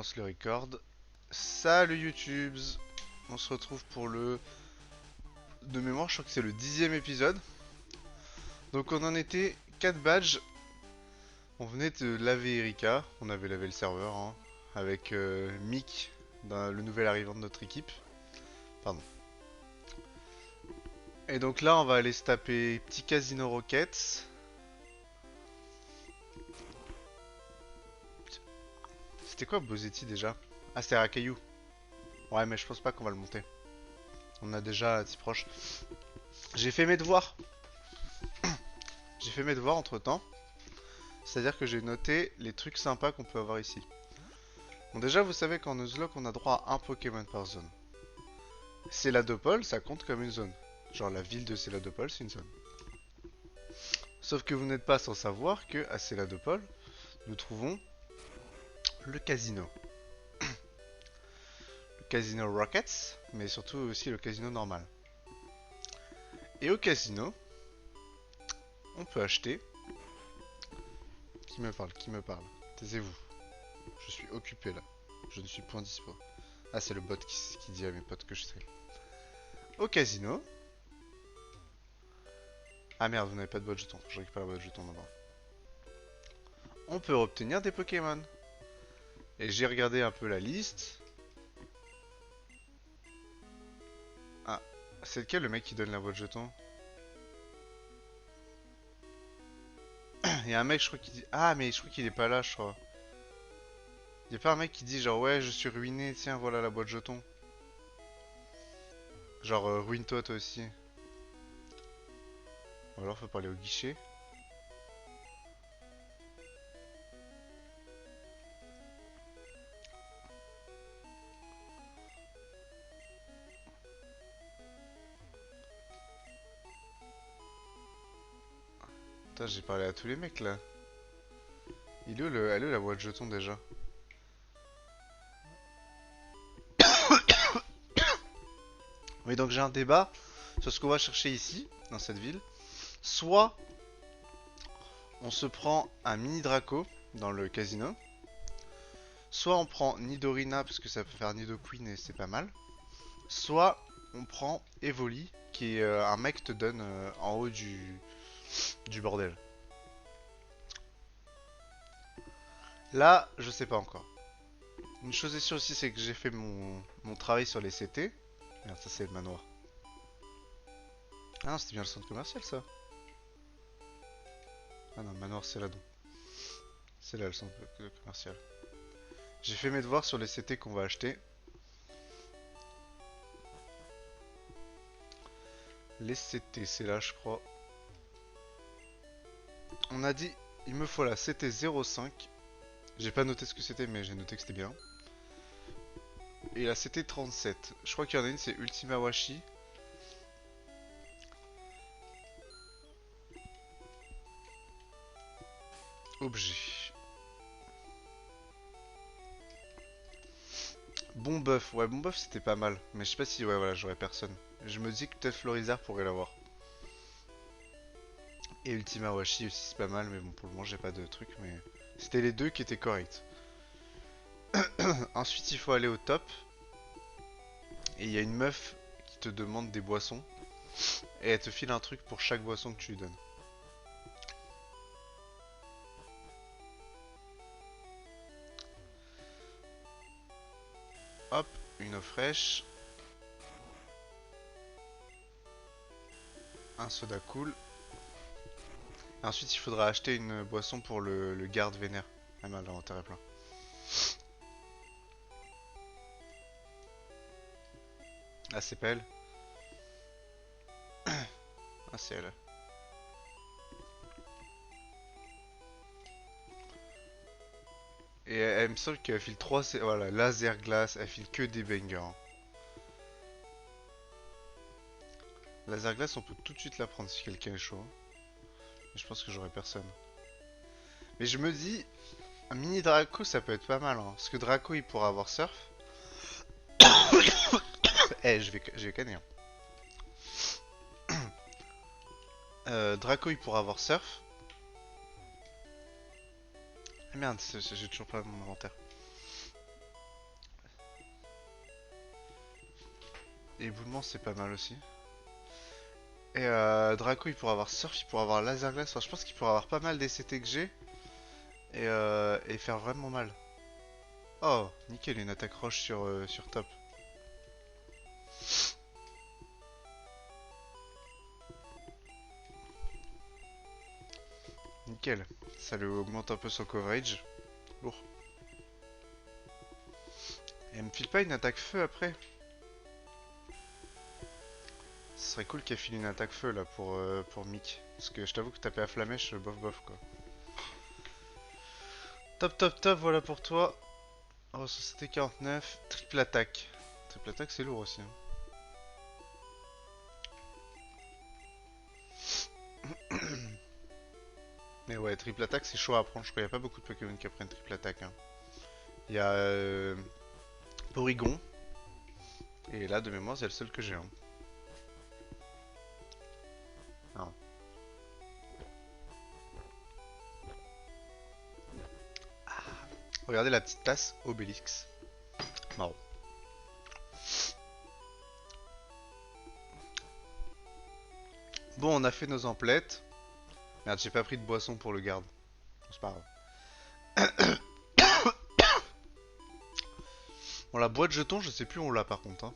lance le record. Salut YouTube. On se retrouve pour le... De mémoire, je crois que c'est le 10e épisode. Donc on en était 4 badges. On venait de laver Erika. On avait lavé le serveur, hein, avec Mick, le nouvel arrivant de notre équipe. Pardon. Et donc là, on va aller se taper Petit Casino Rockets. C'était quoi Bozetti déjà? Ah, c'était Rakayu. Ouais, mais je pense pas qu'on va le monter. On a déjà si proche. J'ai fait mes devoirs. J'ai fait mes devoirs entre temps. C'est-à-dire que j'ai noté les trucs sympas qu'on peut avoir ici. Bon, déjà, vous savez qu'en Nuzlocke, on a droit à un Pokémon par zone. Céladopol, ça compte comme une zone. Genre, la ville de Céladopol, c'est une zone. Sauf que vous n'êtes pas sans savoir que à Céladopol, nous trouvons le casino. Le casino Rockets, mais surtout aussi le casino normal. Et au casino, on peut acheter... Qui me parle? Qui me parle? Taisez-vous. Je suis occupé là. Je ne suis point dispo. Ah, c'est le bot qui dit à mes potes que je stream. Au casino. Ah merde, vous n'avez pas de boîte de jetons. Je récupère la boîte de jetons d'abord. On peut obtenir des Pokémon. Et j'ai regardé un peu la liste. Ah, c'est lequel le mec qui donne la boîte de jetons? Il y a un mec, je crois, qui dit... Ah, mais je crois qu'il est pas là, je crois. Il y a pas un mec qui dit genre, ouais, je suis ruiné, tiens, voilà la boîte de jetons. Genre, ruine-toi, toi aussi. Ou alors, faut parler au guichet. Putain, j'ai parlé à tous les mecs, là. Elle est où la boîte de jetons, déjà? Oui, donc j'ai un débat sur ce qu'on va chercher ici, dans cette ville. Soit on se prend un mini Draco dans le casino. Soit on prend Nidorina parce que ça peut faire Nidoqueen et c'est pas mal. Soit on prend Evoli qui est un mec te donne en haut du bordel. Là, je sais pas encore. Une chose est sûre aussi, c'est que j'ai fait mon travail sur les CT. Merde, ça c'est le manoir. Ah non, c'était bien le centre commercial ça. Ah non, le manoir c'est là donc. C'est là le centre commercial. J'ai fait mes devoirs sur les CT qu'on va acheter. Les CT, c'est là, je crois. On a dit, il me faut la CT 05. J'ai pas noté ce que c'était, mais j'ai noté que c'était bien. Et la CT 37. Je crois qu'il y en a une, c'est Ultima Washi. Objet. Bon buff. Ouais, bon buff, c'était pas mal. Mais je sais pas si, ouais, voilà, j'aurais personne. Je me dis que peut-être Florizard pourrait l'avoir. Et Ultima Washi aussi, c'est pas mal. Mais bon, pour le moment, j'ai pas de truc. Mais c'était les deux qui étaient corrects. Ensuite, il faut aller au top. Et il y a une meuf qui te demande des boissons. Et elle te file un truc pour chaque boisson que tu lui donnes. Hop, une eau fraîche. Un soda cool. Et ensuite, il faudra acheter une boisson pour le garde vénère. Ah merde, l'inventaire est plein. Ah, c'est pas elle. Ah, c'est elle. Et elle me semble qu'elle file 3, voilà, laser glace, elle file que des bangers, hein. Laser glace, on peut tout de suite la prendre si quelqu'un est chaud, hein. Mais je pense que j'aurai personne. Mais je me dis, un mini Draco, ça peut être pas mal, hein. Parce que Draco, il pourra avoir surf. Eh, je vais canner, hein. Draco, il pourra avoir surf. Ah merde, j'ai toujours pas mon inventaire. Éboulement, c'est pas mal aussi. Et Draco, il pourra avoir Surf, il pourra avoir Laser Glace. Enfin, je pense qu'il pourra avoir pas mal des CT que j'ai. Et faire vraiment mal. Oh, nickel, une attaque roche sur top. Nickel. Ça lui augmente un peu son coverage. Lourd. Et elle me file pas une attaque feu après? Ce serait cool qu'elle file une attaque feu là pour Mick. Parce que je t'avoue que taper à flamèche, bof bof quoi. Top top top, voilà pour toi. Oh, c'était 49. Triple attaque. Triple attaque, c'est lourd aussi, hein. Mais ouais, triple attaque, c'est chaud à apprendre. Je crois qu'il n'y a pas beaucoup de Pokémon qui apprennent triple attaque, hein. Il y a Porygon. Et là, de mémoire, c'est le seul que j'ai, hein. Non. Regardez la petite tasse Obélix. Marrant. Bon, on a fait nos emplettes. Merde, j'ai pas pris de boisson pour le garde. Bon, c'est pas grave. Bon, la boîte jetons, je sais plus où on l'a par contre, hein.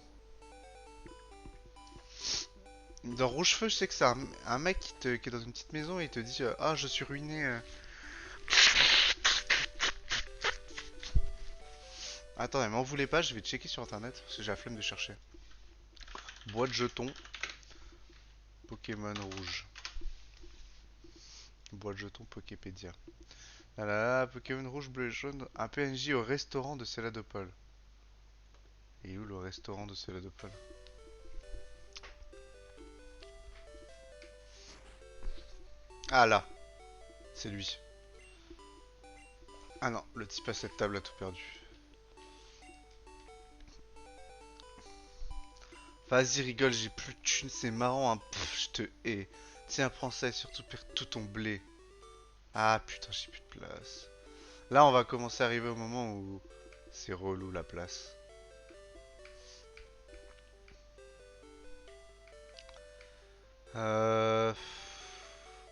Dans Rouge-Feu, je sais que c'est un mec qui est dans une petite maison et il te dit ah, je suis ruiné. Attends, mais m'en voulez pas, je vais checker sur internet parce que j'ai la flemme de chercher. Boîte jetons, Pokémon rouge. Boîte jetons, Poképédia. Là là là, Pokémon rouge, bleu et jaune. Un PNJ au restaurant de Céladopol. Et où le restaurant de Céladopol? Ah là, c'est lui. Ah non, le type à cette table a tout perdu. Vas-y, rigole, j'ai plus de thunes, c'est marrant, hein. Pff, je te hais. Tiens, prends ça et surtout perds tout ton blé. Ah putain, j'ai plus de place. Là, on va commencer à arriver au moment où c'est relou la place. Le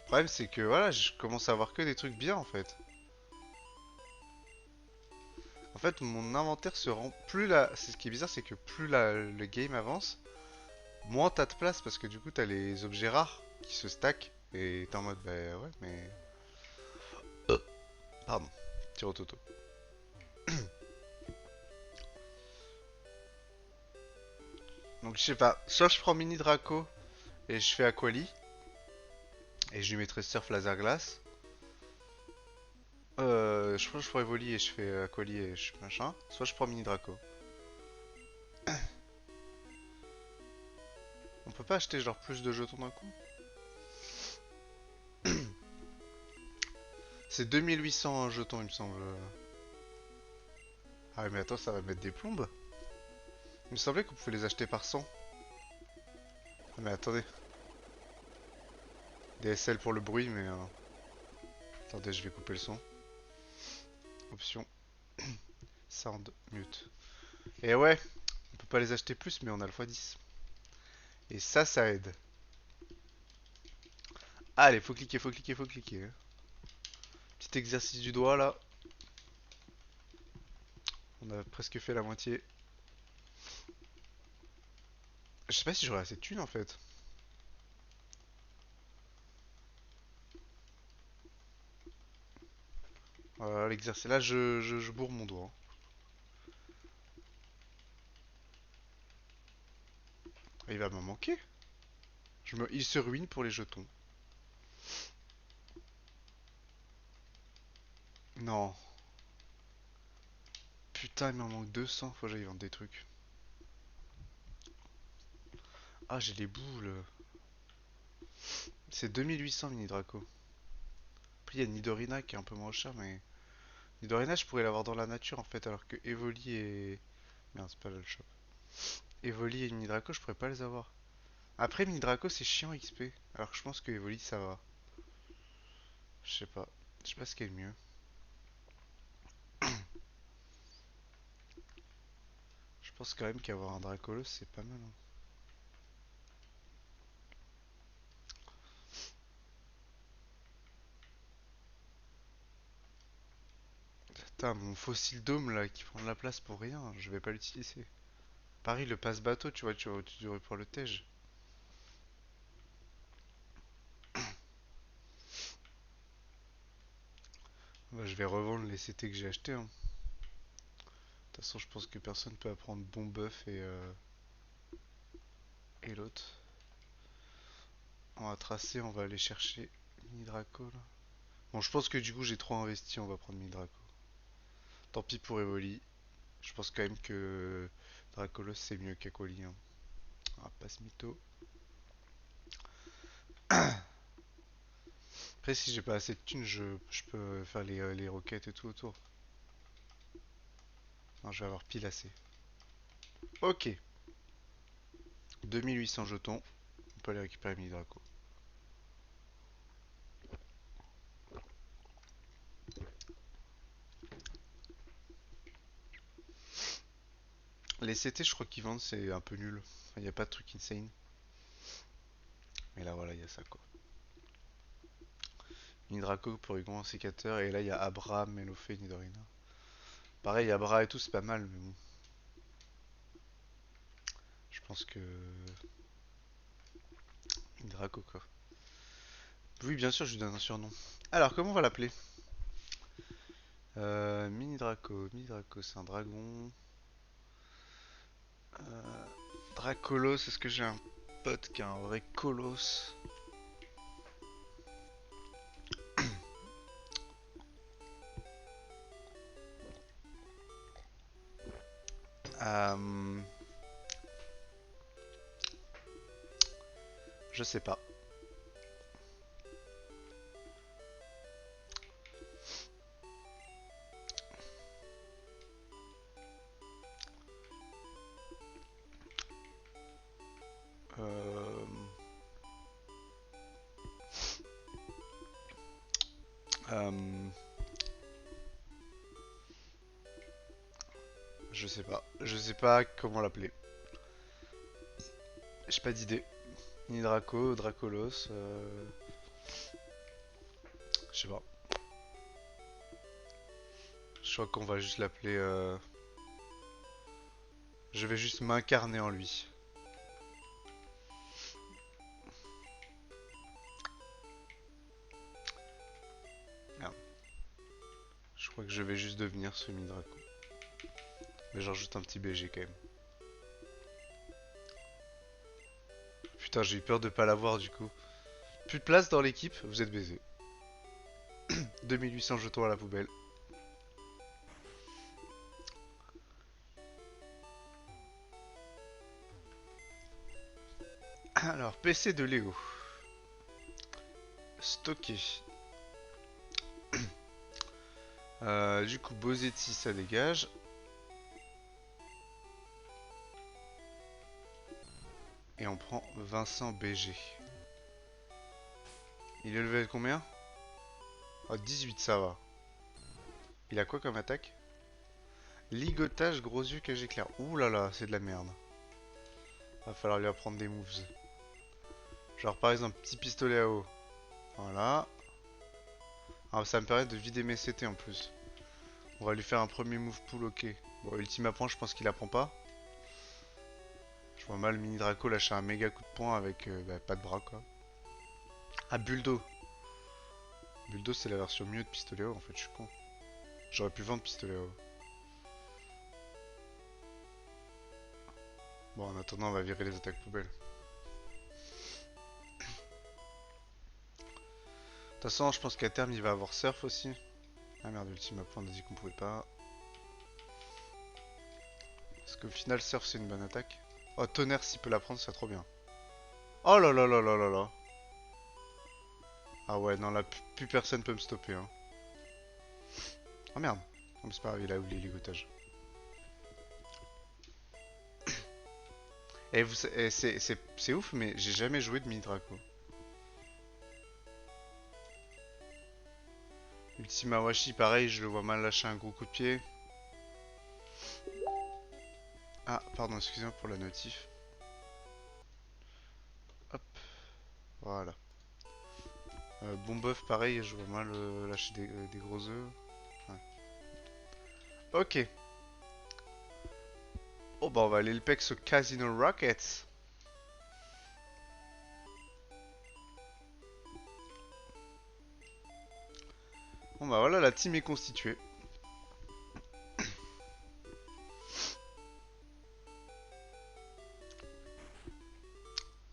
problème, c'est que voilà, je commence à avoir que des trucs bien en fait. En fait, mon inventaire se rend plus là. C'est ce qui est bizarre, c'est que plus le game avance, moins t'as de place parce que du coup, t'as les objets rares qui se stackent et t'es en mode bah ouais, mais. Pardon, tire au toto. Donc je sais pas, soit je prends Mini Draco et je fais Aquali et je lui mettrai Surf Laser Glace. Je pense que je prends Evoli et je fais Aquali et je machin. Soit je prends Mini Draco. On peut pas acheter genre plus de jetons d'un coup? C'est 2800 jetons, il me semble. Ah ouais, mais attends, ça va mettre des plombes. Il me semblait qu'on pouvait les acheter par 100. Ah, mais attendez. DSL pour le bruit, mais... Attendez, je vais couper le son. Option. Sound mute. Et ouais, on peut pas les acheter plus, mais on a le x10. Et ça aide. Allez, faut cliquer, faut cliquer, faut cliquer, hein. Petit exercice du doigt, là. On a presque fait la moitié. Je sais pas si j'aurai assez de thunes, en fait. Voilà, l'exercice. Là, je bourre mon doigt, hein. Il va m'en manquer. Il se ruine pour les jetons. Non. Putain, il m'en manque 200. Faut que j'aille vendre des trucs. Ah, j'ai les boules. C'est 2800 mini Draco. Après, il y a Nidorina qui est un peu moins cher, mais. Nidorina, je pourrais l'avoir dans la nature en fait, alors que Evoli et. Merde, c'est pas là le shop. Evoli et mini Draco, je pourrais pas les avoir. Après, mini Draco, c'est chiant XP. Alors que je pense que Evoli, ça va. Je sais pas. Je sais pas ce qui est le mieux. Je pense quand même qu'avoir un Dracolos, c'est pas mal, hein. Putain, mon fossile dôme là qui prend de la place pour rien, je vais pas l'utiliser. Pareil, le passe-bateau, tu vois, tu devrais pour le Tej. Bah, je vais revendre les CT que j'ai achetés, hein. De toute façon, je pense que personne peut apprendre bon buff et l'autre. On va tracer, on va aller chercher Mini Draco là. Bon, je pense que du coup, j'ai trop investi, on va prendre Mini Draco. Tant pis pour Evoli. Je pense quand même que Dracolos c'est mieux qu'Aquali, hein. Ah, passe mytho. Après, si j'ai pas assez de thunes, je peux faire les roquettes et tout autour. Non, je vais avoir pile assez. Ok. 2800 jetons. On peut aller récupérer Mini Draco. Les CT, je crois qu'ils vendent, c'est un peu nul. Il n'y a pas de truc insane. Mais là, voilà, il y a ça quoi. Mini Draco, Porygon, sécateur. Et là, il y a Abra, Melofé, Nidorina. Pareil, Abra et tout, c'est pas mal. Mais bon, je pense que. Mini Draco quoi. Oui, bien sûr, je lui donne un surnom. Alors, comment on va l'appeler? Mini Draco, c'est un dragon. Dracolos, est-ce que j'ai un pote qui a un vrai colosse? Euh, je sais pas. Euh, euh, je sais pas. Je sais pas comment l'appeler. J'ai pas d'idée. Ni Draco, Dracolos. Je sais pas. Je crois qu'on va juste l'appeler. Je vais juste m'incarner en lui. Merde. Je crois que je vais juste devenir ce Mini Draco. Mais j'en rajoute un petit BG quand même. Putain, j'ai eu peur de pas l'avoir du coup. Plus de place dans l'équipe, vous êtes baisé. 2800 jetons à la poubelle. Alors, PC de Léo. Stocké. Du coup, Bozetti, ça dégage. Et on prend Vincent BG. Il est level de combien? Oh, 18, ça va. Il a quoi comme attaque? Ligotage, gros yeux, cage éclair. Ouh là là, c'est de la merde. Va falloir lui apprendre des moves. Genre par exemple, petit pistolet à eau. Voilà. Ah, ça me permet de vider mes CT en plus. On va lui faire un premier move pull, ok. Bon, ultime apprend, je pense qu'il apprend pas. Je vois mal Mini Draco lâcher un méga coup de poing avec bah, pas de bras quoi. Ah, Buldo. Buldo, c'est la version mieux de pistolet à eau en fait, je suis con. J'aurais pu vendre pistolet à eau. Bon, en attendant, on va virer les attaques poubelles. De toute façon, je pense qu'à terme, il va avoir surf aussi. Ah merde, ultime apprend, on a dit qu'on pouvait pas. Parce qu'au final, surf, c'est une bonne attaque. Oh, tonnerre, s'il peut la prendre, c'est trop bien. Oh là là là là là là. Ah ouais, non, là, plus personne peut me stopper, hein. Oh merde. Non, mais c'est pas grave, il a oublié ligotage. Et c'est ouf, mais j'ai jamais joué de mini-draco. Ultima Washi, pareil, je le vois mal lâcher un gros coup de pied. Ah, pardon, excusez-moi pour la notif. Hop, voilà. Bon buff, pareil, je vois mal lâcher des gros œufs. Ouais. Ok. Oh bah on va aller le pex au Casino Rockets. Bon bah voilà, la team est constituée.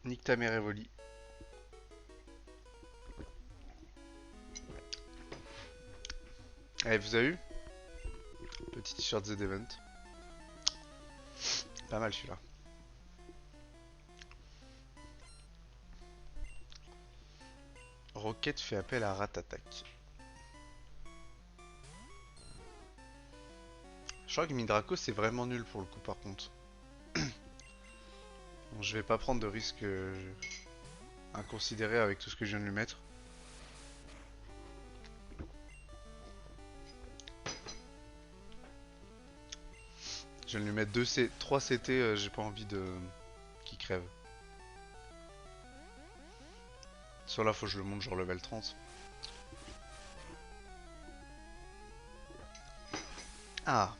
Nique ta mère Evoli. Eh, vous avez vu? Petit t-shirt Z Event. Pas mal celui-là. Rocket fait appel à Ratatak. Je crois que Midraco c'est vraiment nul pour le coup par contre. Bon, je vais pas prendre de risque inconsidéré avec tout ce que je viens de lui mettre. Je viens de lui mettre 3 CT, j'ai pas envie de qu'il crève. Sur là faut que je le monte genre level 30. Ah.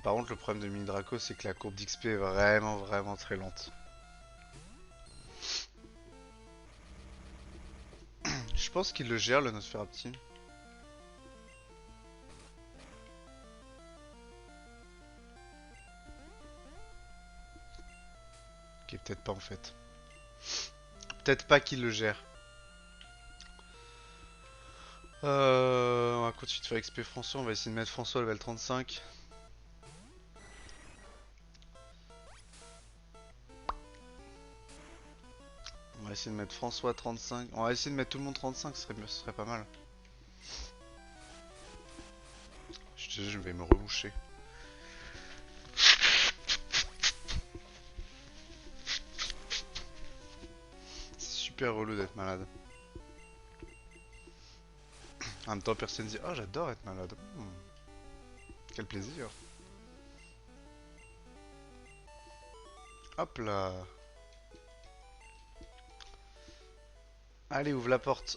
Par contre le problème de Midraco c'est que la courbe d'XP est vraiment très lente. Je pense qu'il le gère le Nosferapti. Ok, peut-être pas en fait. Peut-être pas qu'il le gère. On va continuer de faire XP François, on va essayer de mettre François level 35. On va essayer de mettre François 35. On va essayer de mettre tout le monde 35, ce serait pas mal. Je vais me reboucher. C'est super relou d'être malade. En même temps, personne dit oh, j'adore être malade. Quel plaisir. Hop là. Allez, ouvre la porte.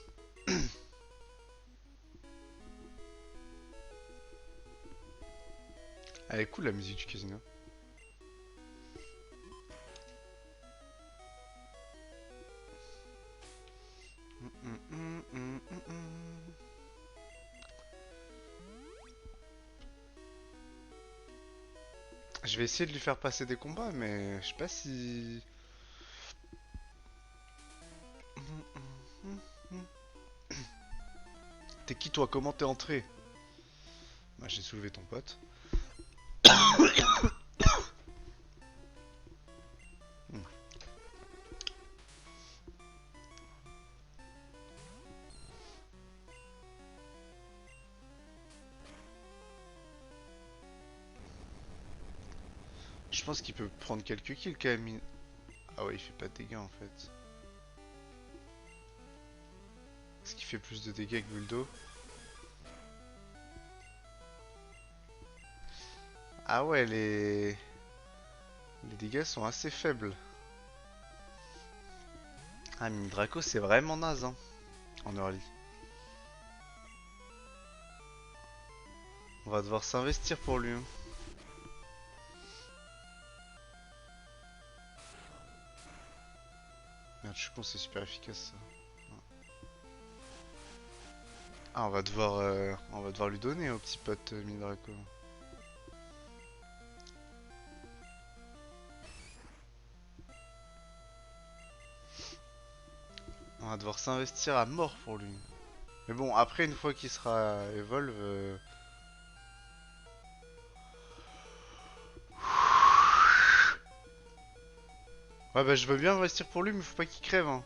Elle est cool la musique du casino. Je vais essayer de lui faire passer des combats, mais je sais pas si... T'es qui toi? Comment t'es entré? Bah, j'ai soulevé ton pote. Hmm. Je pense qu'il peut prendre quelques kills quand même. Ah ouais, il fait pas de dégâts en fait. Est-ce qu'il fait plus de dégâts que Buldo? Ah ouais, les dégâts sont assez faibles. Ah, mais Draco c'est vraiment naze hein, en early. On va devoir s'investir pour lui. Hein. Merde, je suis con, c'est super efficace ça. Ah, on va devoir lui donner au petit pote Midraco. On va devoir s'investir à mort pour lui. Mais bon, après, une fois qu'il sera Evolve... Ouais, bah je veux bien investir pour lui, mais faut pas qu'il crève. Hein.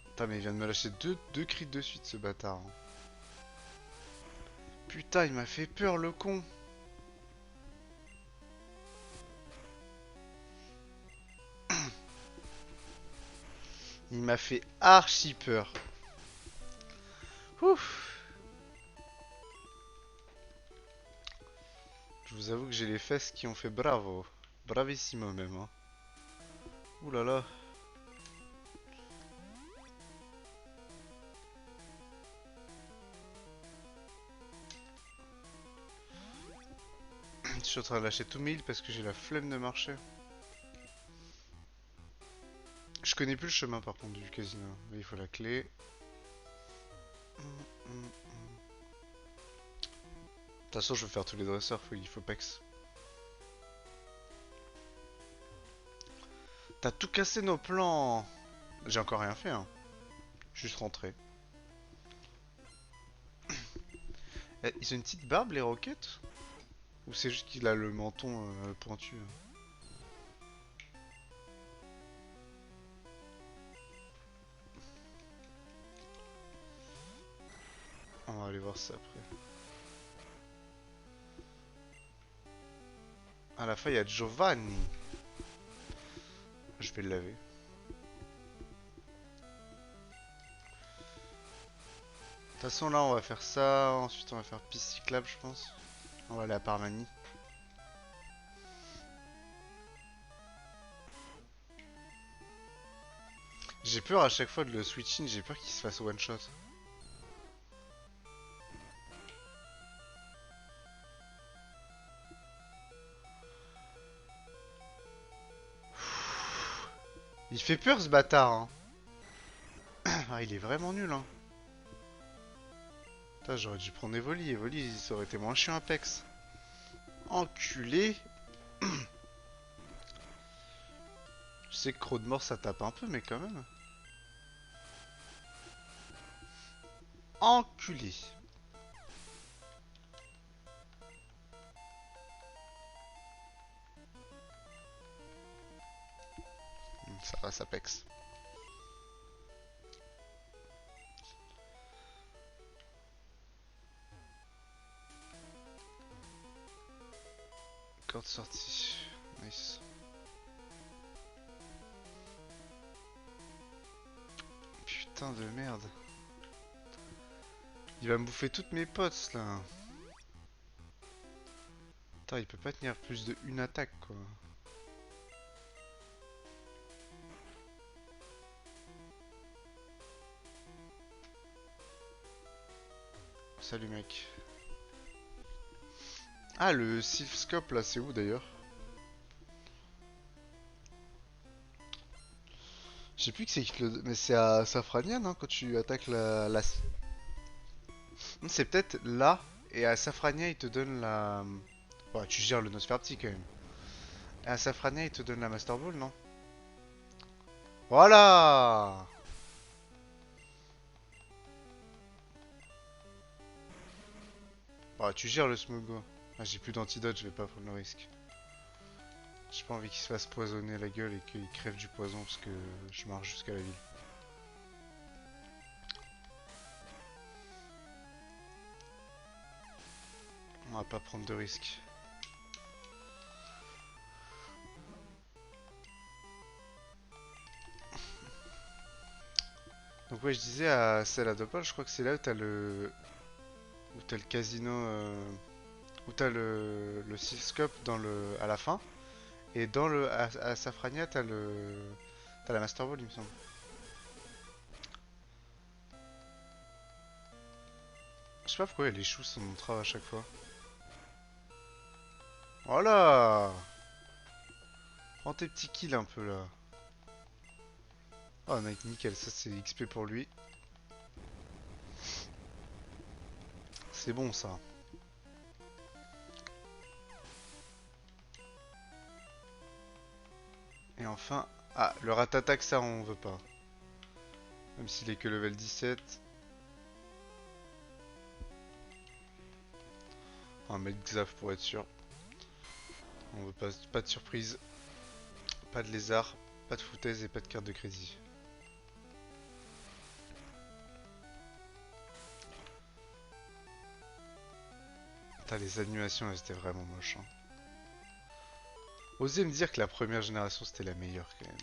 Putain, mais il vient de me lâcher deux cris de suite, ce bâtard. Hein. Putain, il m'a fait peur, le con. Il m'a fait archi peur. Ouf. Je vous avoue que j'ai les fesses qui ont fait bravo. Bravissimo même. Hein. Ouh là là. Je suis en train de lâcher tous mes heals parce que j'ai la flemme de marcher. Je connais plus le chemin par contre du casino. Là, il faut la clé. De toute façon, je veux faire tous les dresseurs, il faut Pex. T'as tout cassé nos plans. J'ai encore rien fait, hein. Juste rentré. Eh, ils ont une petite barbe, les roquettes? Ou c'est juste qu'il a le menton pointu, hein. On va aller voir ça après. À la fin, il y a Giovanni. Je vais le laver. De toute façon, là, on va faire ça. Ensuite, on va faire piste cyclable, je pense. On va aller à Parmanie. J'ai peur à chaque fois de le switch in. J'ai peur qu'il se fasse one shot. Il fait peur, ce bâtard, hein. Ah, il est vraiment nul, hein. Putain, j'aurais dû prendre Evoli. Evoli, ça aurait été moins chiant à Pex. Enculé. Je sais que Croc de mort, ça tape un peu, mais quand même. Enculé. Ça va, ça pexe. Corde sortie. Nice. Putain de merde. Il va me bouffer toutes mes potes là. Putain, il peut pas tenir plus de une attaque quoi. Salut mec. Ah, le Sylph Scope là, c'est où d'ailleurs? Je sais plus que c'est qui te le... Mais c'est à Safrania, non? Quand tu attaques la... C'est peut-être là, et à Safrania, il te donne la... Ouais, tu gères le Nosferati quand même. Et à Safrania, il te donne la Master Ball, non? Voilà! Ouais, tu gères le Smogo. Ah, j'ai plus d'antidote, je vais pas prendre le risque. J'ai pas envie qu'il se fasse poisonner la gueule et qu'il crève du poison parce que je marche jusqu'à la ville. On va pas prendre de risques. Donc ouais, je disais à Celadopol, je crois que c'est là où t'as le... Où t'as le casino... Où t'as le Silscope dans le... à la fin. Et dans le... à Safrania, t'as le... T'as la Master Ball, il me semble. Je sais pas pourquoi les choux sont mon travail à chaque fois. Voilà! Prends tes petits kills un peu là. Oh mec, nickel, ça c'est XP pour lui. C'est bon ça. Et enfin... Ah, le rat-attack ça on veut pas. Même s'il est que level 17. On va mettre Xaf pour être sûr. On veut pas de surprise. Pas de lézard, pas de foutaise et pas de carte de crédit. Putain, les animations elles étaient vraiment moches, hein. Osez me dire que la première génération c'était la meilleure quand même.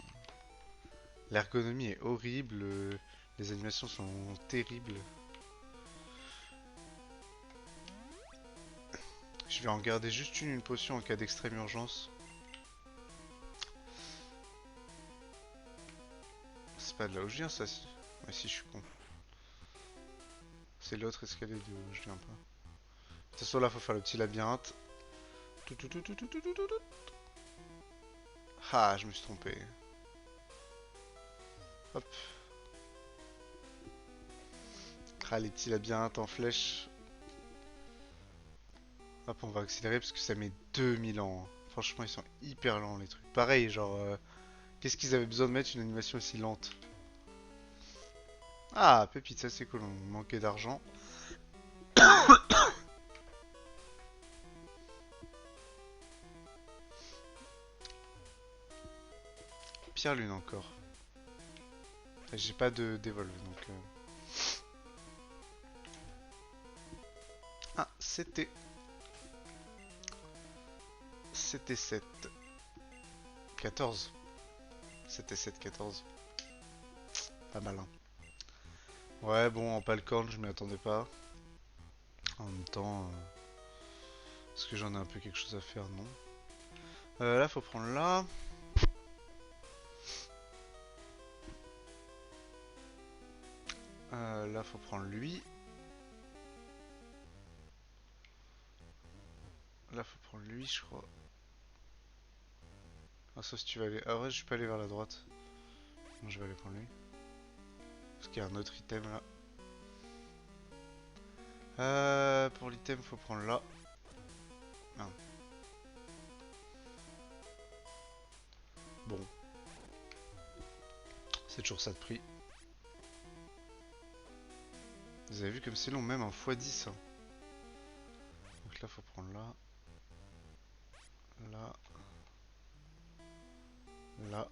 L'ergonomie est horrible, les animations sont terribles. Je vais en garder juste une potion en cas d'extrême urgence. c'est pas de là où je viens, ça. Si. Ouais, si, je suis con. C'est l'autre escalier d'où je viens pas. De toute façon, là, faut faire le petit labyrinthe. Tout, tout, tout, tout, tout, tout, tout, tout. Ah, je me suis trompé. Hop. Ah, les petits labyrinthes en flèche. Hop, on va accélérer parce que ça met 2000 ans. Franchement, ils sont hyper lents, les trucs. Pareil, genre... qu'est-ce qu'ils avaient besoin de mettre une animation aussi lente? Ah, pépite, ça c'est cool, on manquait d'argent. Pierre Lune encore. J'ai pas de dévolve donc. Ah, c'était 7. 14. C'était 7, 14. Pas mal, hein. Ouais, bon, en Palcorn, je m'y attendais pas. En même temps, est-ce que j'en ai un peu quelque chose à faire? Non. Là, faut prendre là. Là, faut prendre lui. Là, faut prendre lui, je crois. Ah, sauf si tu vas aller. Ah, ouais, je peux aller vers la droite. Non, je vais aller prendre lui. Parce qu'il y a un autre item là. Pour l'item, faut prendre là. Ah. Bon, c'est toujours ça de prix. Vous avez vu comme c'est long, même en x10. Hein. Donc là, faut prendre là. Là. Là.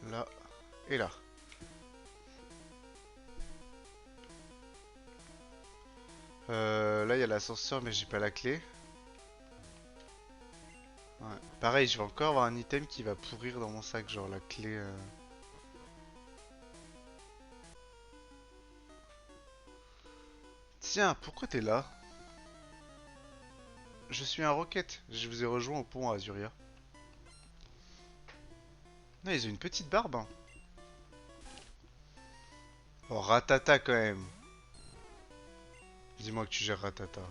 Là. Et là. Là, il y a l'ascenseur, mais j'ai pas la clé. Ouais. Pareil, je vais encore avoir un item qui va pourrir dans mon sac, genre la clé. Tiens, pourquoi t'es là? Je suis un roquette. Je vous ai rejoint au pont à Azuria. Non, ils ont une petite barbe. Hein. Oh, Ratata quand même. Dis-moi que tu gères Ratata.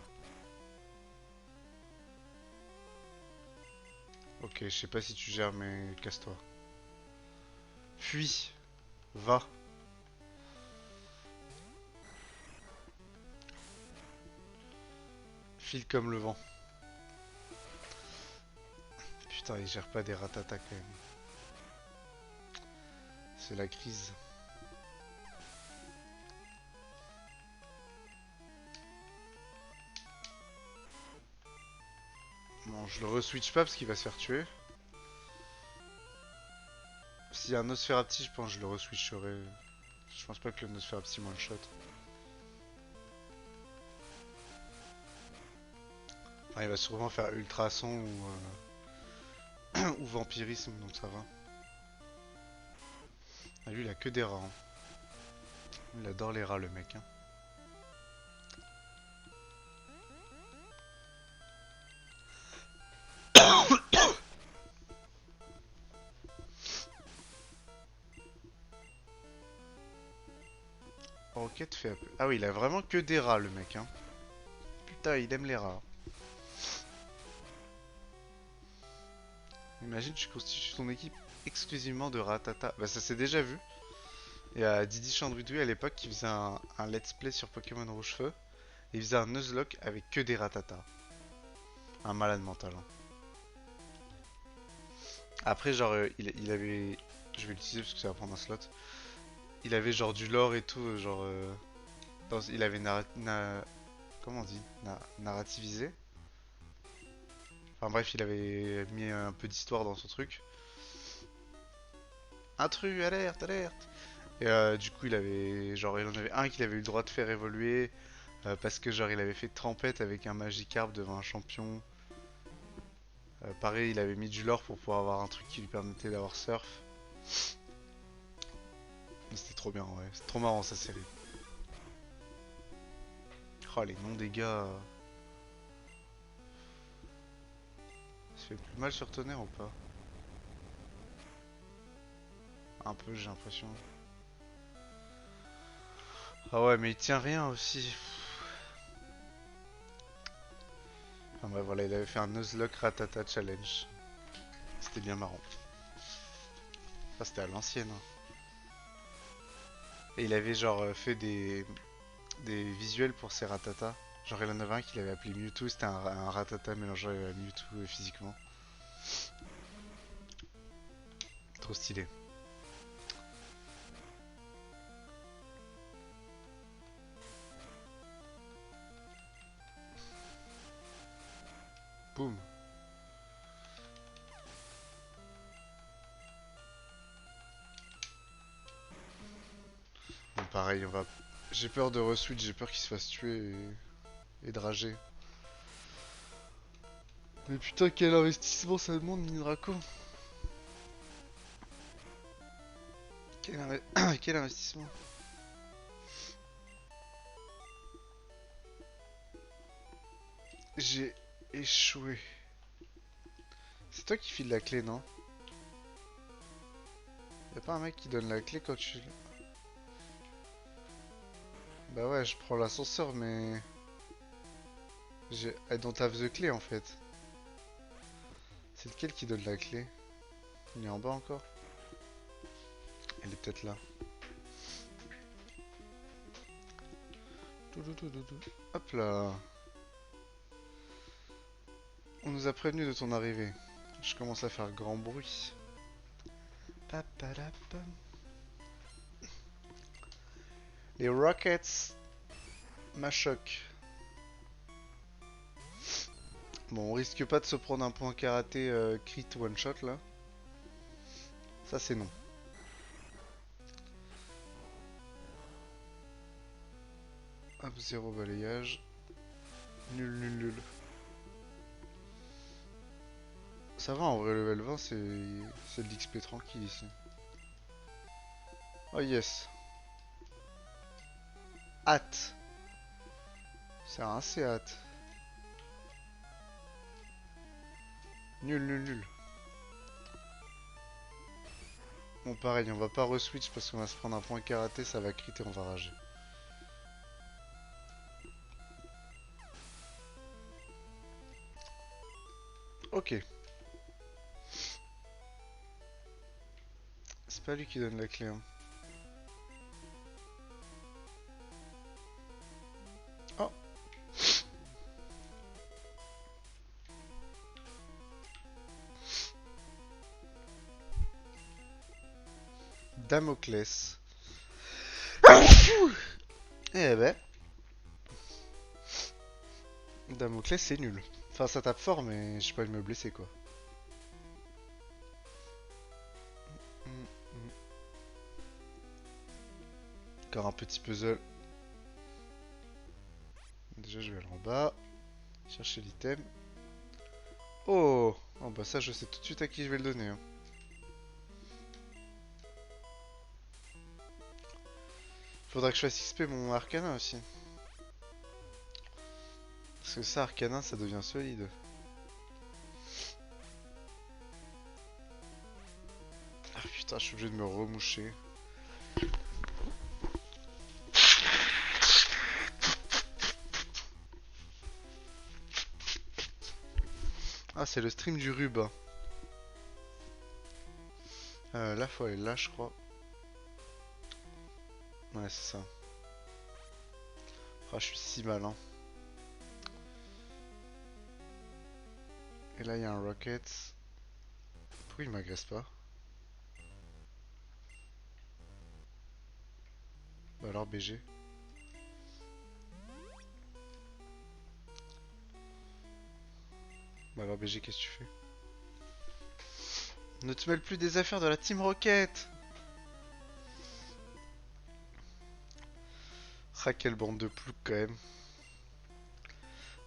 Ok, je sais pas si tu gères, mais casse-toi. Fuis. Va. File comme le vent. Putain, il gère pas des Ratata quand même. C'est la crise. Bon, je le re-switch pas parce qu'il va se faire tuer. S'il y a un Nosferapti, je pense que je le re-switcherai. Je pense pas que le Nosferapti one shot. Enfin, il va sûrement faire ultrason ou vampirisme, donc ça va. Ah, lui, il a que des rats. Hein. Il adore les rats, le mec. Hein. Roquette fait un peu. Ah oui, il a vraiment que des rats, le mec. Hein. Putain, il aime les rats. Imagine, tu constitues ton équipe exclusivement de Ratata. Bah, ça s'est déjà vu. Il y a Didi Chandruidou à l'époque qui faisait un let's play sur Pokémon Rouge-Feu. Il faisait un Nuzlocke avec que des Ratata. Un malade mental. Hein. Après, genre, il avait. Je vais l'utiliser parce que ça va prendre un slot. Il avait genre du lore et tout, genre. Il avait comment on dit narrativisé. Enfin bref, il avait mis un peu d'histoire dans son truc. Intrus, alerte, alerte! Et du coup, il avait. Genre, il en avait un qu'il avait eu le droit de faire évoluer. Parce que, genre, il avait fait trempette avec un Magikarp devant un champion. Pareil, il avait mis du lore pour pouvoir avoir un truc qui lui permettait d'avoir surf. Mais c'était trop bien, ouais. C'est trop marrant, sa série. Oh, les noms des gars. Ça fait plus mal sur tonnerre ou pas? Un peu, j'ai l'impression. Ah ouais, mais il tient rien aussi. Enfin bref, voilà, il avait fait un Nuzlocke Ratata Challenge. C'était bien marrant. Enfin, c'était à l'ancienne, hein. Et il avait genre fait des visuels pour ses Ratata. Genre il en avait un qu'il avait appelé Mewtwo, c'était un Ratata mélangé à Mewtwo physiquement. Trop stylé. Boum. Bon, pareil, on va... J'ai peur de reswitch, j'ai peur qu'il se fasse tuer et de rager. Mais putain, quel investissement ça demande, Ninrako. Quel investissement. J'ai échoué. C'est toi qui file la clé, non? Y'a pas un mec qui donne la clé quand tu... Bah ouais, je prends l'ascenseur, mais... I don't have the clé, en fait. C'est lequel qui donne la clé? Il est en bas encore? Elle est peut-être là. Hop là. On nous a prévenu de ton arrivée. Je commence à faire grand bruit. Les Rockets m'achoquent. Bon, on risque pas de se prendre un point karaté crit one shot là. Ça c'est non. Hop, zéro balayage. Nul, nul, nul. Ça va en vrai, level 20 c'est de l'XP tranquille ici. Oh yes. Hâte. C'est un assez hâte. Nul, nul, nul. Bon pareil, on va pas re-switch parce qu'on va se prendre un point karaté, ça va crit et on va rager. Ok. C'est pas lui qui donne la clé, hein. Oh. Damoclès. Eh ben. Damoclès c'est nul. Enfin ça tape fort mais j'ai pas envie de me blesser quoi. Encore un petit puzzle. Déjà je vais aller en bas. Chercher l'item. Oh. Oh bah ça je sais tout de suite à qui je vais le donner, hein. Faudra que je fasse XP mon Arcana aussi. Parce que ça Arcana ça devient solide. Ah putain je suis obligé de me remoucher. Ah c'est le stream du rub. Là faut aller là je crois. Ouais c'est ça. Ah je suis si malin. Et là il y a un rocket. Pourquoi il m'agresse pas? Bah alors BG. Bah alors BG qu'est-ce que tu fais? Ne te mêle plus des affaires de la Team Rocket! Ah quelle bande de ploucs quand même.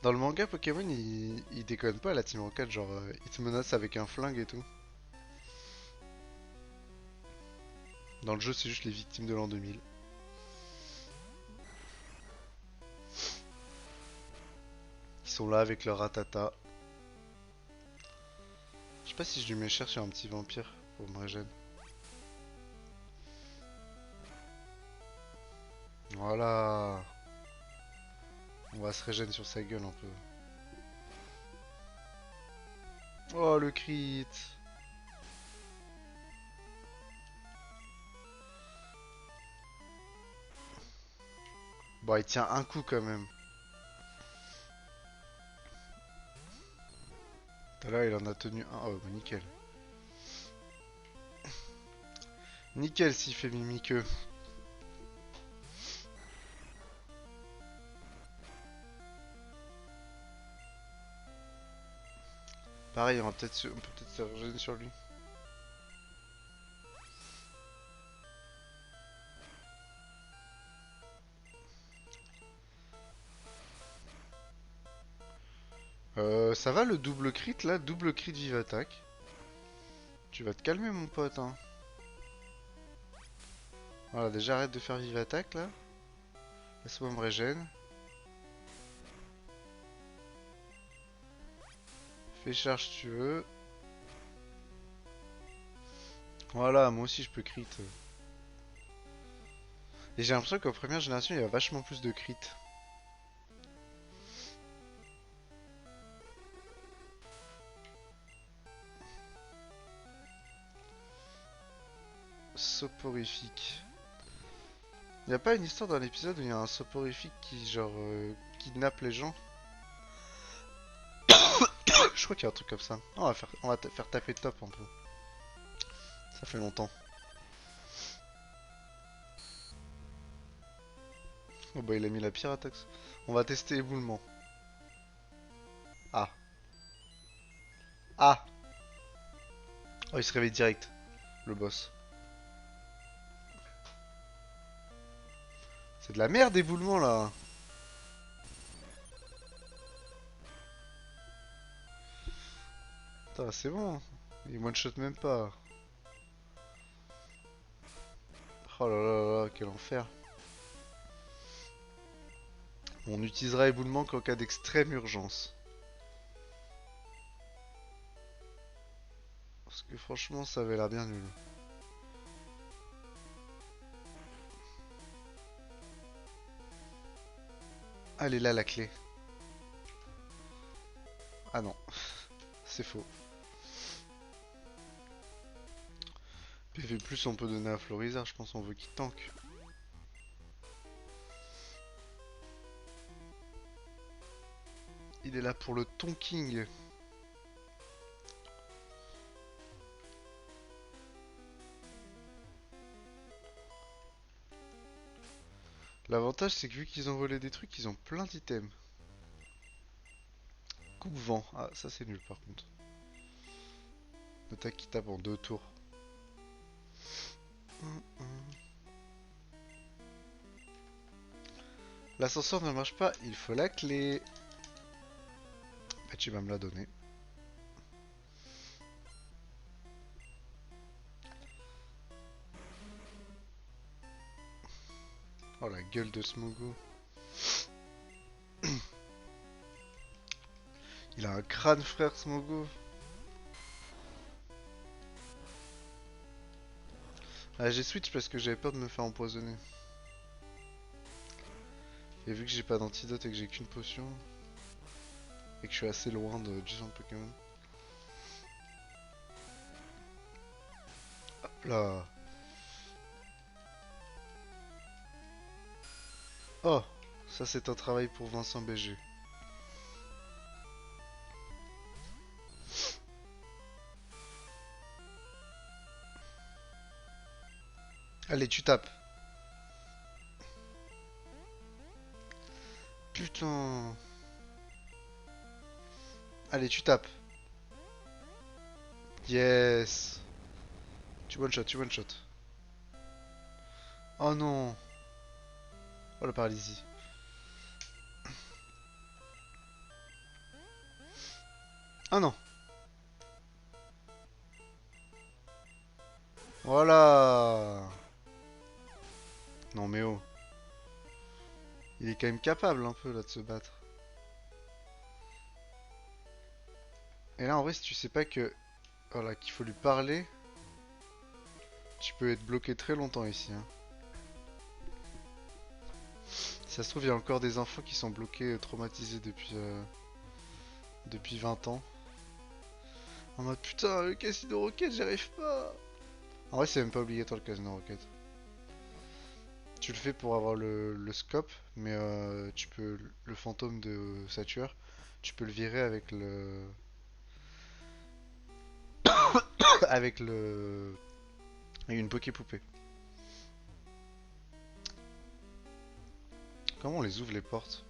Dans le manga Pokémon il déconne pas la Team Rocket, genre il te menace avec un flingue et tout. Dans le jeu c'est juste les victimes de l'an 2000. Ils sont là avec leur ratata. Je sais pas si je lui mets cher sur un petit vampire pour me régène. Voilà. On va se régénérer sur sa gueule un peu. Oh, le crit. Bon, il tient un coup quand même. Tout à l'heure, il en a tenu un. Oh, bah nickel. Nickel s'il fait mimiqueux. Pareil, on peut peut-être se régénérer sur lui. Ça va le double crit là? Double crit vive attaque. Tu vas te calmer mon pote hein. Voilà, déjà arrête de faire vive attaque là. Laisse-moi me régène. Fais charge si tu veux. Voilà, moi aussi je peux crit. Et j'ai l'impression qu'en première génération il y a vachement plus de crit. Soporifique. Y a pas une histoire dans l'épisode où il y a un soporifique qui genre kidnappe les gens? Je crois qu'il y a un truc comme ça. On va faire taper top un peu. Ça fait longtemps. Oh bah il a mis la pire attaque. On va tester éboulement. Ah. Ah. Oh il se réveille direct. Le boss. C'est de la merde éboulement là. Putain c'est bon. Il one shot même pas. Oh là là là, quel enfer. On utilisera éboulement qu'en cas d'extrême urgence. Parce que franchement ça avait l'air bien nul. Allez là la clé. Ah non. C'est faux. PV plus on peut donner à Florizard, je pense on veut qu'il tank. Il est là pour le tonking. L'avantage c'est que vu qu'ils ont volé des trucs, ils ont plein d'items. Coupe-vent. Ah ça c'est nul par contre. Attaque qui tape en 2 tours. L'ascenseur ne marche pas, il faut la clé. Bah tu vas me la donner. Oh la gueule de Smogo. Il a un crâne frère Smogo. Ah j'ai switch parce que j'avais peur de me faire empoisonner. Et vu que j'ai pas d'antidote et que j'ai qu'une potion. Et que je suis assez loin de du son Pokémon. Hop là. Oh, ça c'est un travail pour Vincent BG. Allez, tu tapes. Putain. Allez, tu tapes. Yes. Tu one shot, tu one shot. Oh non. Oh la paralysie. Oh non. Voilà. Non mais oh. Il est quand même capable un peu là de se battre. Et là en vrai si tu sais pas que... Voilà, qu'il faut lui parler. Tu peux être bloqué très longtemps ici. Hein. Si ça se trouve, il y a encore des enfants qui sont bloqués, traumatisés depuis 20 ans. En mode putain, le casino roquette, j'y arrive pas. En vrai, c'est même pas obligatoire le casino roquette. Tu le fais pour avoir le scope, mais tu peux le fantôme de Saturne, tu peux le virer avec le avec le avec une poké-poupée. Comment on les ouvre les portes?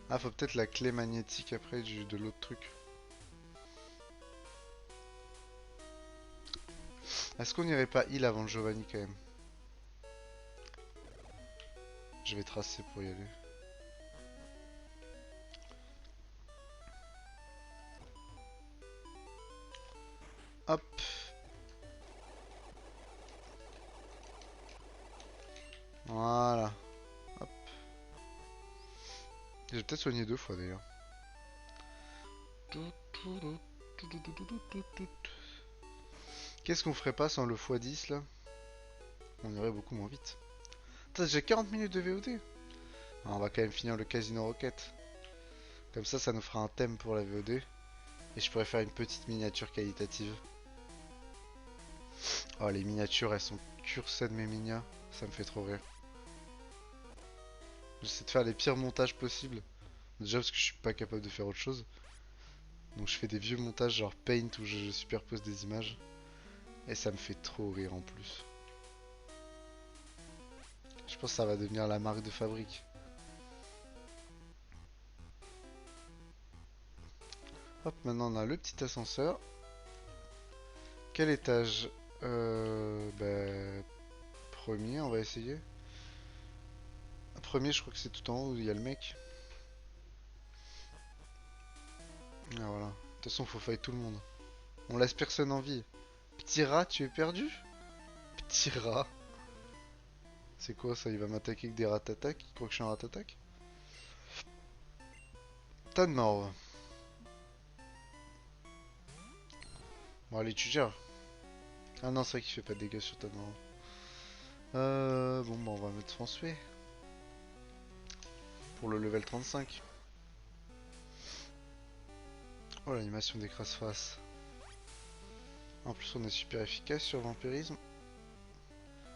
Ah, faut peut-être la clé magnétique après de l'autre truc. Est-ce qu'on irait pas heal avant le Giovanni quand même? Je vais tracer pour y aller. Hop. Voilà. Hop. J'ai peut-être soigné 2 fois d'ailleurs. Qu'est-ce qu'on ferait pas sans le x10 là? On irait beaucoup moins vite. Putain, j'ai 40 minutes de VOD. Ah, on va quand même finir le Casino Rocket. Comme ça nous fera un thème pour la VOD. Et je pourrais faire une petite miniature qualitative. Oh, les miniatures, elles sont cursées de mes minas. Ça me fait trop rire. J'essaie de faire les pires montages possibles. Déjà parce que je suis pas capable de faire autre chose. Donc je fais des vieux montages genre Paint où je superpose des images. Et ça me fait trop rire en plus. Je pense que ça va devenir la marque de fabrique. Hop, maintenant on a le petit ascenseur. Quel étage? Bah, premier, on va essayer. Premier, je crois que c'est tout en haut où il y a le mec. Ah voilà. De toute façon, faut fight tout le monde. On laisse personne en vie. Petit rat, tu es perdu? Petit rat. C'est quoi ça? Il va m'attaquer avec des ratatak? Il croit que je suis un ratatak? Tas de morts. Bon, allez, tu gères. Ah non, c'est vrai qu'il fait pas de dégâts sur tas de morts. Bon, bah, on va mettre François. Pour le level 35. Oh, l'animation des crasse-face. En plus, on est super efficace sur vampirisme.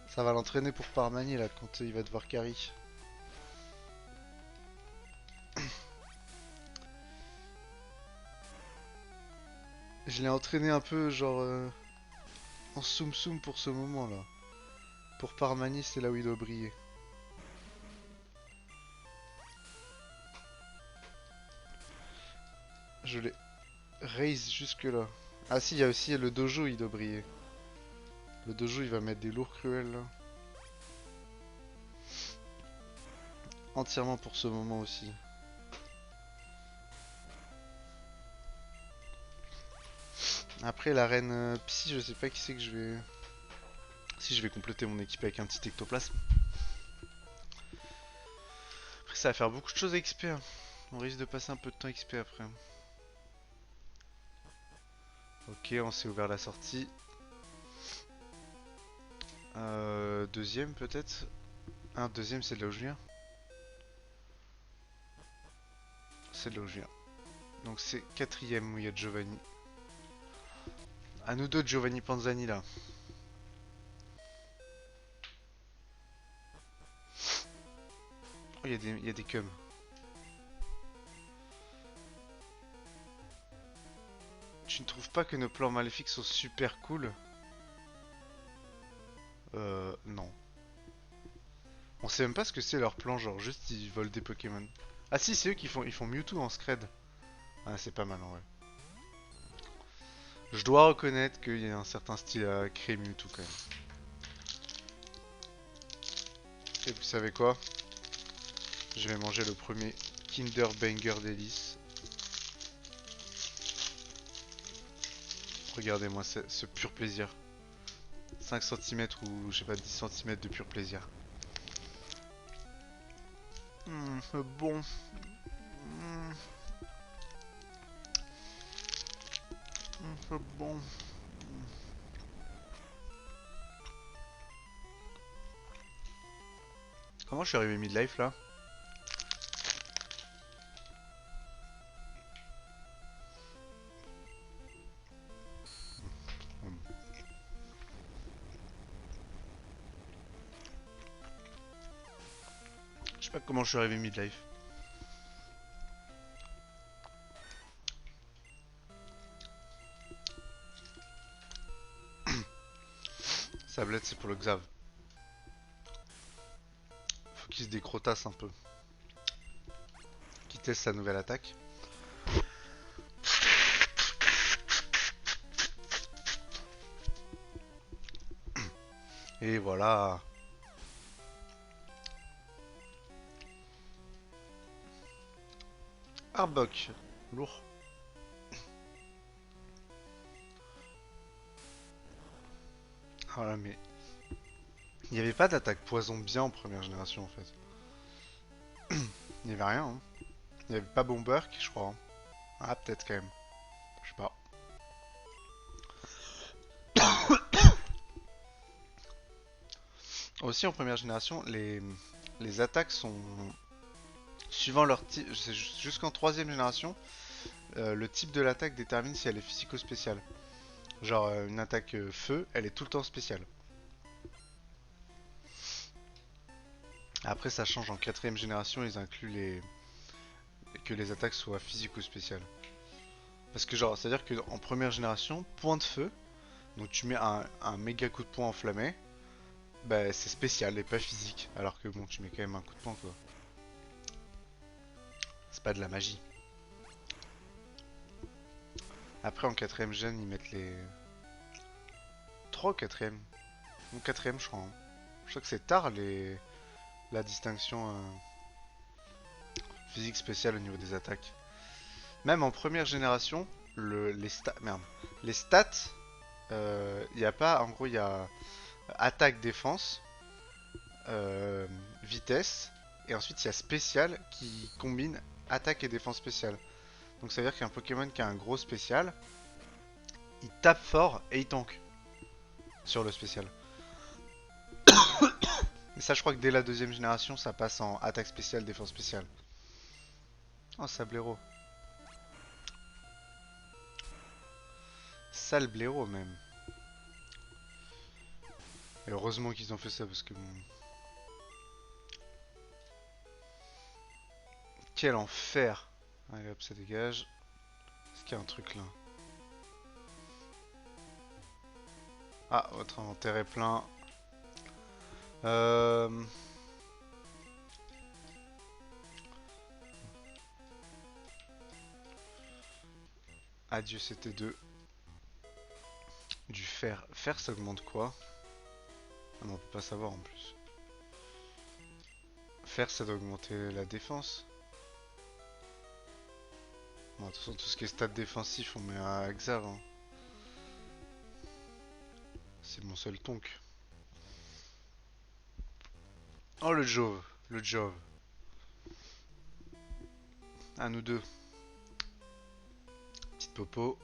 Ça va l'entraîner pour Parmani là quand il va devoir carry. Je l'ai entraîné un peu genre en soum soum pour ce moment là. Pour Parmani, c'est là où il doit briller. Je l'ai raise jusque là. Ah si, il y a aussi le dojo, il doit briller. Le dojo, il va mettre des lourds cruels là. Entièrement pour ce moment aussi. Après la reine Psy, je sais pas qui c'est que je vais... Si je vais compléter mon équipe avec un petit ectoplasme. Après ça va faire beaucoup de choses à XP. Hein. On risque de passer un peu de temps XP après. Ok, on s'est ouvert la sortie. Deuxième peut-être. Un deuxième, c'est de là où je viens. C'est de là où je viens. Donc c'est quatrième où il y a Giovanni. À nous deux, Giovanni Panzani là. Oh, il y a des cums. Tu ne trouves pas que nos plans maléfiques sont super cool? Non. On sait même pas ce que c'est leur plan, genre juste ils volent des Pokémon. Ah si, c'est eux qui font, ils font Mewtwo en scred. Ah, c'est pas mal en vrai. Je dois reconnaître qu'il y a un certain style à créer Mewtwo quand même. Et vous savez quoi? Je vais manger le premier Kinder Banger d'Hélice. Regardez-moi ce pur plaisir. 5 cm ou je sais pas 10 cm de pur plaisir. Bon. Bon. Comment je suis arrivé mid-life là? pas comment je suis arrivé mid-life. Sablette, c'est pour le Xav. Faut qu'il se décrotasse un peu. Qu'il teste sa nouvelle attaque. Et voilà. Arbok. Lourd. Voilà, mais... Il n'y avait pas d'attaque poison bien en première génération, en fait. Il n'y avait rien, hein. Il n'y avait pas Bomberk, je crois, hein. Ah, peut-être quand même. Je sais pas. Aussi, en première génération, les attaques sont... Suivant leur type... Jusqu'en troisième génération, le type de l'attaque détermine si elle est physico-spéciale. Genre, une attaque feu, elle est tout le temps spéciale. Après, ça change en quatrième génération, ils incluent que les attaques soient physico-spéciales. Parce que genre, c'est-à-dire qu'en première génération, point de feu, donc tu mets un méga coup de poing enflammé, bah c'est spécial et pas physique. Alors que bon, tu mets quand même un coup de poing quoi. C'est pas de la magie. Après en quatrième gène, ils mettent les... 3 ou quatrième. Ou quatrième je crois, hein. Je crois que c'est tard la distinction physique spéciale au niveau des attaques. Même en première génération, les stats... Merde. Les stats, il y a pas... En gros, il y a attaque, défense, vitesse, et ensuite il y a spécial qui combine attaque et défense spéciale. Donc ça veut dire qu'un Pokémon qui a un gros spécial, il tape fort et il tank sur le spécial. Et ça je crois que dès la deuxième génération ça passe en attaque spéciale, défense spéciale. Oh Sablero. Salblero même. Et heureusement qu'ils ont fait ça parce que bon... Quel enfer. Allez hop ça dégage. Est-ce qu'il y a un truc là? Ah, votre inventaire est plein. Adieu, c'était deux. Du fer. Fer, ça augmente quoi? Ah non, on peut pas savoir en plus. Fer, ça doit augmenter la défense. Bon, de toute façon, tout ce qui est stats défensif, on met à Xav, hein. C'est mon seul tonk. Oh, le Jove. Le Jove. À nous deux. Petite popo.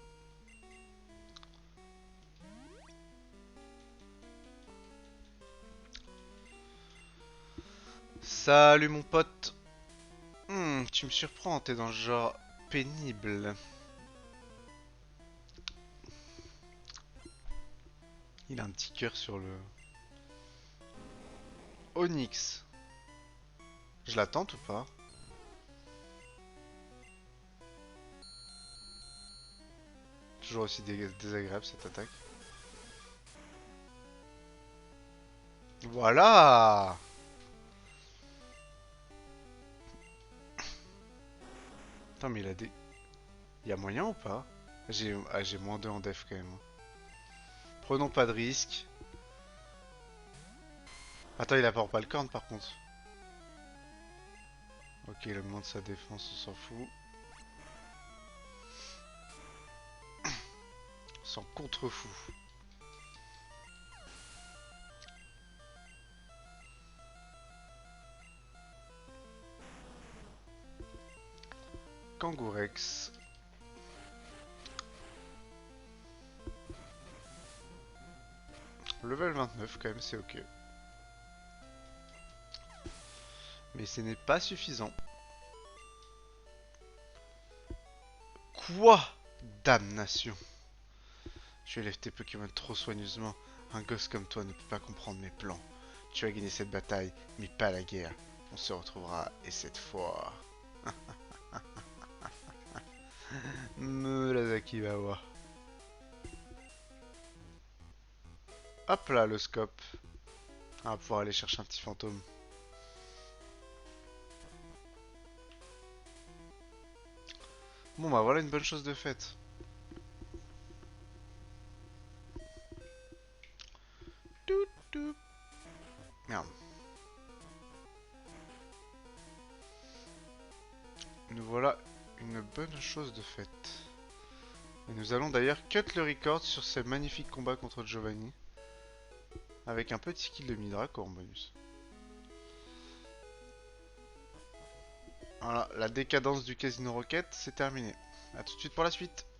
Salut mon pote. Tu me surprends, t'es dans le genre pénible. Il a un petit cœur sur le... Onyx. Je la tente ou pas? Toujours aussi désagréable cette attaque. Voilà. Attends, mais il a des... Il y a moyen ou pas? J'ai moins 2 en def quand même. Prenons pas de risque. Attends, il a pas le corne par contre. Ok, il augmente sa défense, on s'en fout. On s'en contrefou. Kangourex. Level 29 quand même, c'est ok. Mais ce n'est pas suffisant. Quoi? Damnation. Tu élèves tes Pokémon trop soigneusement. Un gosse comme toi ne peut pas comprendre mes plans. Tu as gagné cette bataille, mais pas la guerre. On se retrouvera, et cette fois... Murasaki va voir. Hop là, le scope. On va pouvoir aller chercher un petit fantôme. Bon bah voilà une bonne chose de faite. Tout, tout. Merde. Nous voilà une bonne chose de faite. Et nous allons d'ailleurs cut le record sur ce magnifique combat contre Giovanni. Avec un petit kill de Midrak en bonus. Voilà, la décadence du Casino Rocket, c'est terminé. A tout de suite pour la suite.